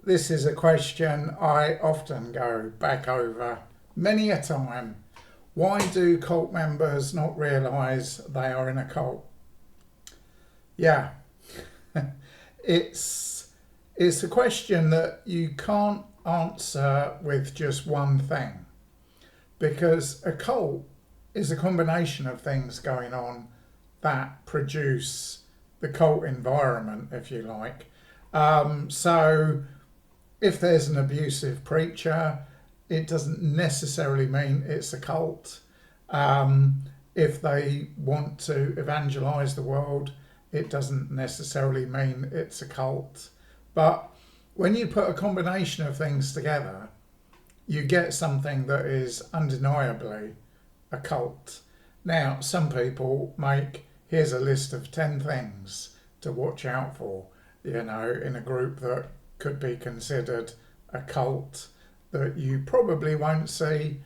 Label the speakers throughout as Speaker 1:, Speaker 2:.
Speaker 1: this is a question I often go back over many a time. Why do cult members not realise they are in a cult? Yeah, it's a question that you can't answer with just one thing, because a cult is a combination of things going on that produce the cult environment, if you like. So if there's an abusive preacher, it doesn't necessarily mean it's a cult. If they want to evangelize the world, it doesn't necessarily mean it's a cult. But when you put a combination of things together, you get something that is undeniably a cult. Now, some people make, here's a list of 10 things to watch out for, in a group that could be considered a cult that you probably won't see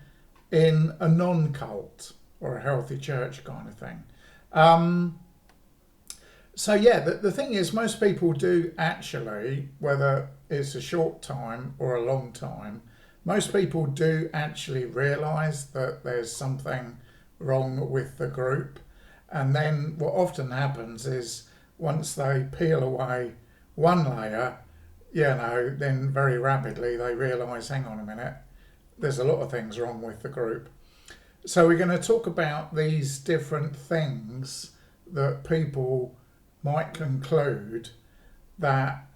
Speaker 1: in a non-cult or a healthy church kind of thing. The thing is, most people do actually, whether it's a short time or a long time, most people do actually realise that there's something wrong with the group. And then what often happens is once they peel away one layer, then very rapidly they realise, hang on a minute, there's a lot of things wrong with the group. So we're going to talk about these different things that people might conclude that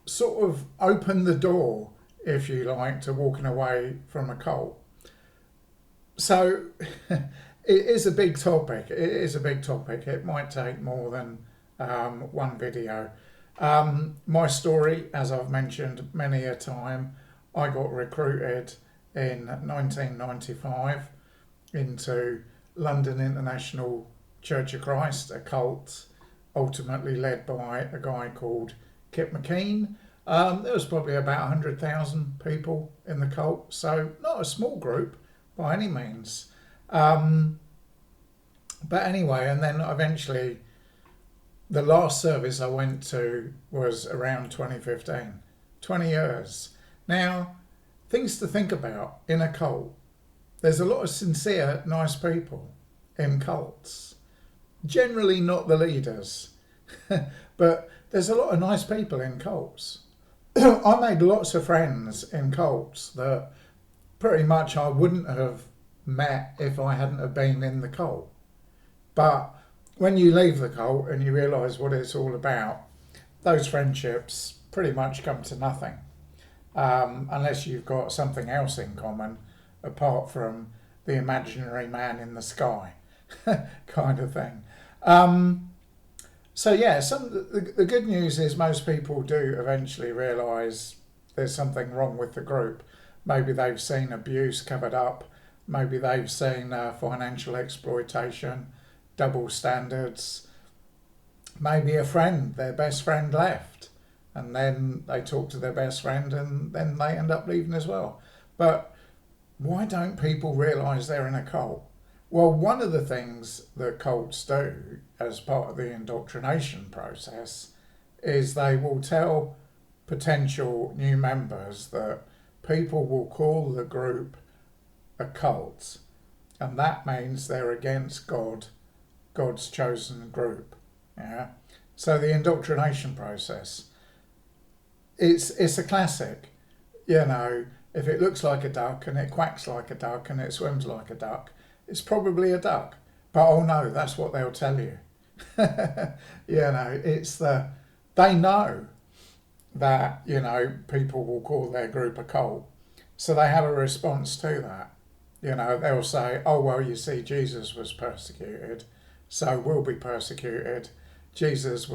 Speaker 1: sort of open the door, if you like, to walking away from a cult. So it is a big topic. It might take more than one video. My story, as I've mentioned many a time, I got recruited in 1995 into London International Church of Christ, a cult ultimately led by a guy called Kip McKean. There was probably about 100,000 people in the cult, so not a small group by any means. But anyway, and then eventually the last service I went to was around 2015, 20 years. Now, things to think about in a cult. There's a lot of sincere, nice people in cults. Generally not the leaders, but there's a lot of nice people in cults. I made lots of friends in cults that pretty much I wouldn't have met if I hadn't have been in the cult. But when you leave the cult and you realise what it's all about, those friendships pretty much come to nothing, unless you've got something else in common apart from the imaginary man in the sky kind of thing. The good news is most people do eventually realise there's something wrong with the group. Maybe they've seen abuse covered up, maybe they've seen financial exploitation, double standards, maybe a friend, their best friend left, and then they talk to their best friend and then they end up leaving as well. But why don't people realise they're in a cult? Well, one of the things that cults do as part of the indoctrination process is they will tell potential new members that people will call the group a cult, and that means they're against God, God's chosen group. Yeah. So the indoctrination process, it's a classic. If it looks like a duck and it quacks like a duck and it swims like a duck, it's probably a duck. But oh no, that's what they'll tell you. They know that, people will call their group a cult. So they have a response to that. They'll say, oh, well, you see, Jesus was persecuted, so we'll be persecuted. Jesus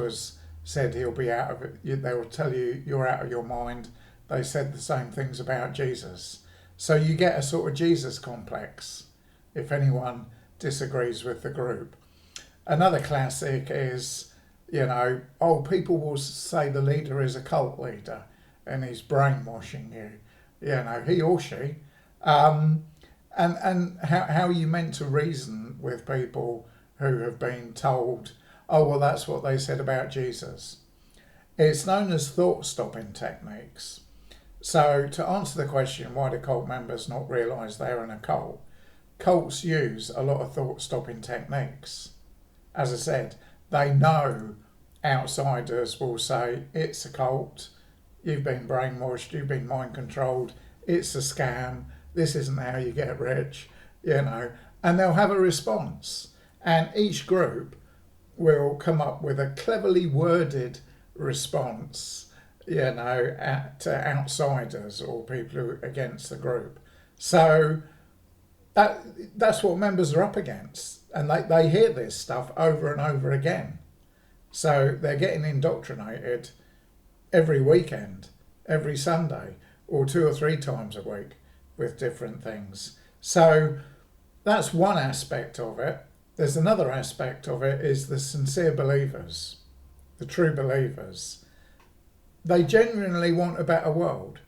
Speaker 1: said he'll be out of it. They'll tell you you're out of your mind. They said the same things about Jesus. So you get a sort of Jesus complex if anyone disagrees with the group. Another classic is, people will say the leader is a cult leader and he's brainwashing you, he or she. And how are you meant to reason with people who have been told, oh, well, that's what they said about Jesus? It's known as thought-stopping techniques. So to answer the question, why do cult members not realise they're in a cult? Cults use a lot of thought-stopping techniques. As I said, they know outsiders will say, it's a cult, you've been brainwashed, you've been mind controlled, it's a scam, this isn't how you get rich, and they'll have a response. And each group will come up with a cleverly worded response, to outsiders or people who are against the group. So that's what members are up against. And they hear this stuff over and over again. So they're getting indoctrinated every weekend, every Sunday, or 2 or 3 times a week with different things. So that's one aspect of it. There's another aspect of it is the sincere believers, the true believers. They genuinely want a better world.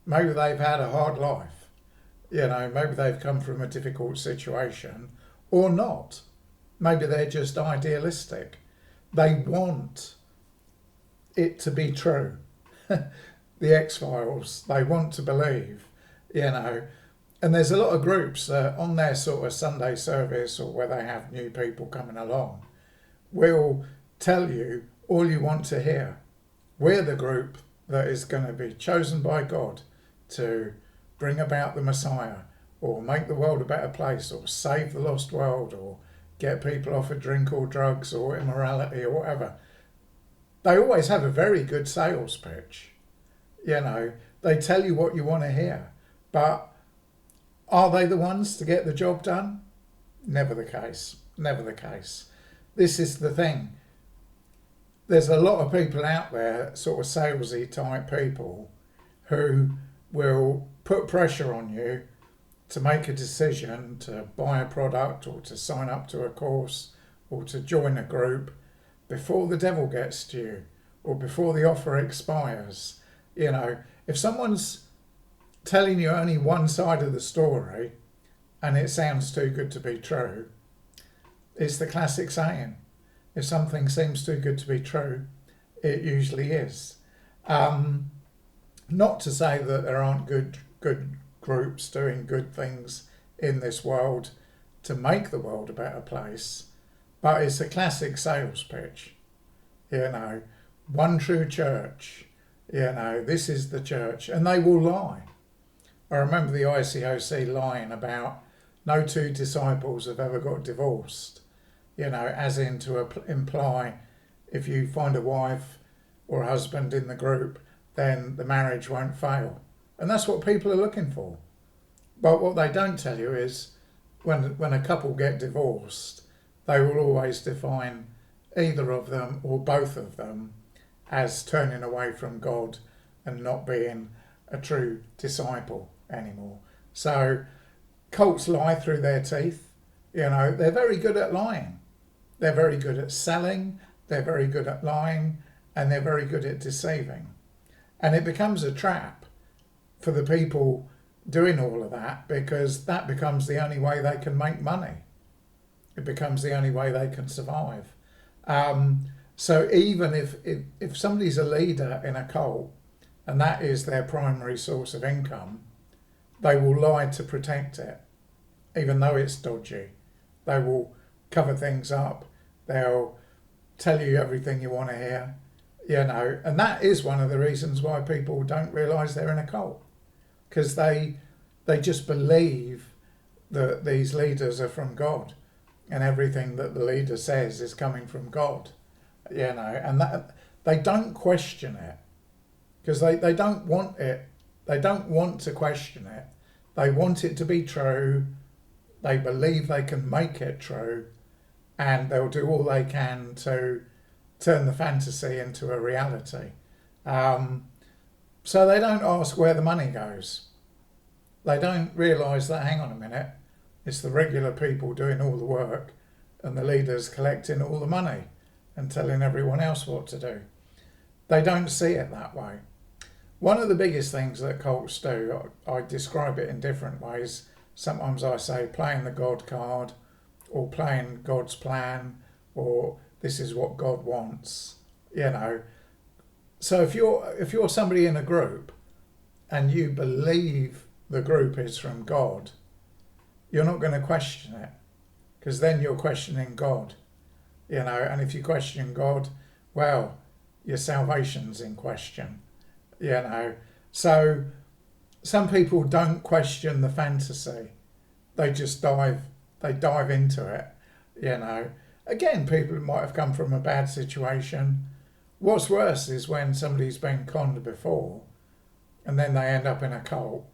Speaker 1: Maybe they've had a hard life. Maybe they've come from a difficult situation or not. Maybe they're just idealistic. They want it to be true. The X-Files, they want to believe, And there's a lot of groups on their sort of Sunday service or where they have new people coming along will tell you all you want to hear. We're the group that is going to be chosen by God to bring about the Messiah or make the world a better place or save the lost world or get people off of drink or drugs or immorality or whatever. They always have a very good sales pitch. They tell you what you want to hear. But are they the ones to get the job done? Never the case. Never the case. This is the thing. There's a lot of people out there, sort of salesy type people, who will put pressure on you to make a decision to buy a product or to sign up to a course or to join a group before the devil gets to you or before the offer expires. If someone's telling you only one side of the story and it sounds too good to be true, it's the classic saying, if something seems too good to be true, it usually is. Not to say that there aren't good groups doing good things in this world to make the world a better place, but it's a classic sales pitch. One true church, this is the church, and they will lie. I remember the ICOC lying about no 2 disciples have ever got divorced, as in to imply if you find a wife or a husband in the group, then the marriage won't fail. And that's what people are looking for. But what they don't tell you is when a couple get divorced, they will always define either of them or both of them as turning away from God and not being a true disciple anymore. So cults lie through their teeth. They're very good at lying. They're very good at selling. They're very good at lying. And they're very good at deceiving. And it becomes a trap for the people doing all of that because that becomes the only way they can make money. It becomes the only way they can survive. So even if somebody's a leader in a cult and that is their primary source of income, they will lie to protect it, even though it's dodgy. They will cover things up. They'll tell you everything you want to hear, and that is one of the reasons why people don't realise they're in a cult, because they just believe that these leaders are from God and everything that the leader says is coming from God, and that they don't question it because they don't want it. They don't want to question it. They want it to be true. They believe they can make it true, and they'll do all they can to turn the fantasy into a reality. So they don't ask where the money goes. They don't realise that, hang on a minute, it's the regular people doing all the work and the leaders collecting all the money and telling everyone else what to do. They don't see it that way. One of the biggest things that cults do, I describe it in different ways. Sometimes I say playing the God card, or playing God's plan, or this is what God wants. So if you're somebody in a group and you believe the group is from God, you're not going to question it, because then you're questioning God, and if you question God, well, your salvation's in question, So some people don't question the fantasy. They just dive into it. Again, people might have come from a bad situation. What's worse is when somebody's been conned before and then they end up in a cult.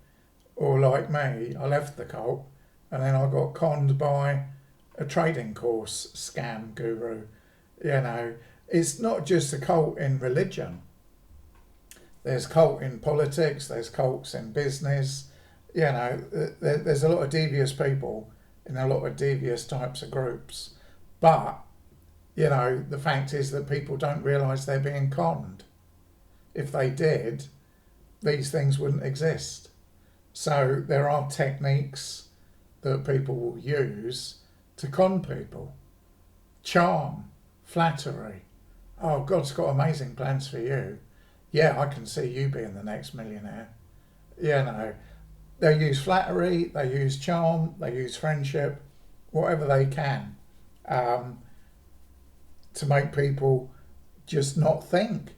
Speaker 1: Or like me, I left the cult and then I got conned by a trading course scam guru. It's not just a cult in religion. There's cult in politics, there's cults in business. There's a lot of devious people in a lot of devious types of groups. But, the fact is that people don't realise they're being conned. If they did, these things wouldn't exist. So there are techniques that people will use to con people. Charm, flattery. Oh, God's got amazing plans for you. Yeah, I can see you being the next millionaire. They use flattery, they use charm, they use friendship, whatever they can, to make people just not think,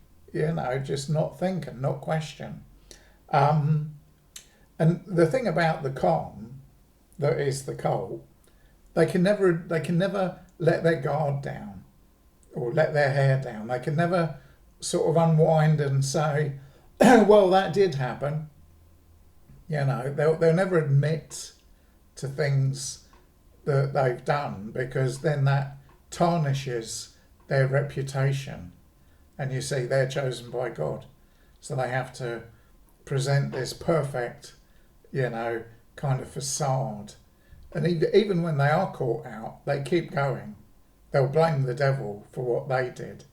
Speaker 1: just not think and not question. And the thing about the con, that is the cult, they can never let their guard down or let their hair down. They can never sort of unwind and say, well, that did happen. They'll never admit to things that they've done, because then that tarnishes their reputation. And you see, they're chosen by God. So they have to present this perfect, kind of facade. And even when they are caught out, they keep going. They'll blame the devil for what they did,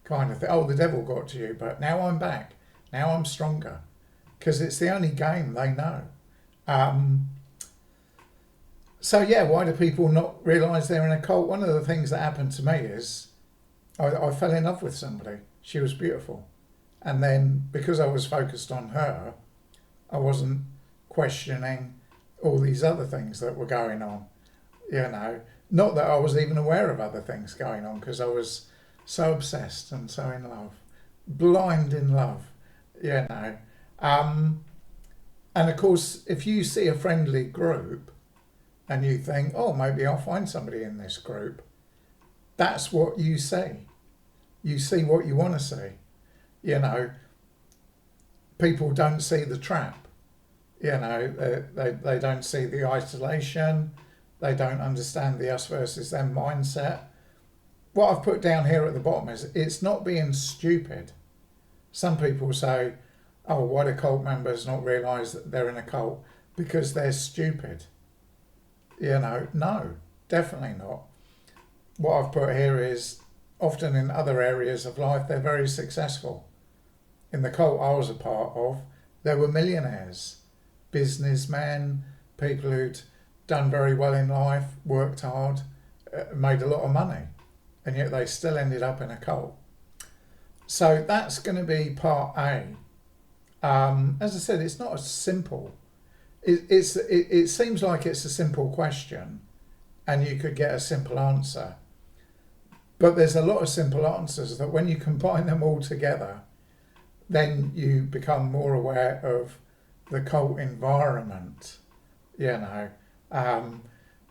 Speaker 1: kind of thing. Oh, the devil got to you, but now I'm back. Now I'm stronger. Because it's the only game they know. Why do people not realise they're in a cult? One of the things that happened to me is I fell in love with somebody. She was beautiful. And then because I was focused on her, I wasn't questioning all these other things that were going on. Not that I was even aware of other things going on, because I was so obsessed and so in love. Blind in love, And of course, if you see a friendly group and you think, oh, maybe I'll find somebody in this group, that's what you see. You see what you want to see. People don't see the trap. They don't see the isolation. They don't understand the us versus them mindset. What I've put down here at the bottom is it's not being stupid. Some people say, oh, why do cult members not realise that they're in a cult? Because they're stupid. No, definitely not. What I've put here is often in other areas of life, they're very successful. In the cult I was a part of, there were millionaires, businessmen, people who'd done very well in life, worked hard, made a lot of money, and yet they still ended up in a cult. So that's going to be part A. As I said, it's not as simple. It seems like it's a simple question and you could get a simple answer. But there's a lot of simple answers that when you combine them all together, then you become more aware of the cult environment,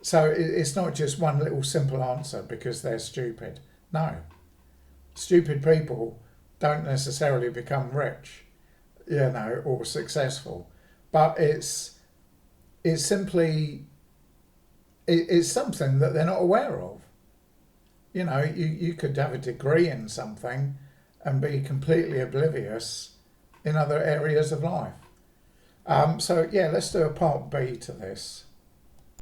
Speaker 1: So it's not just one little simple answer because they're stupid. No. Stupid people don't necessarily become rich, or successful. But it's simply, it's something that they're not aware of. You could have a degree in something and be completely oblivious in other areas of life. Let's do a part B to this.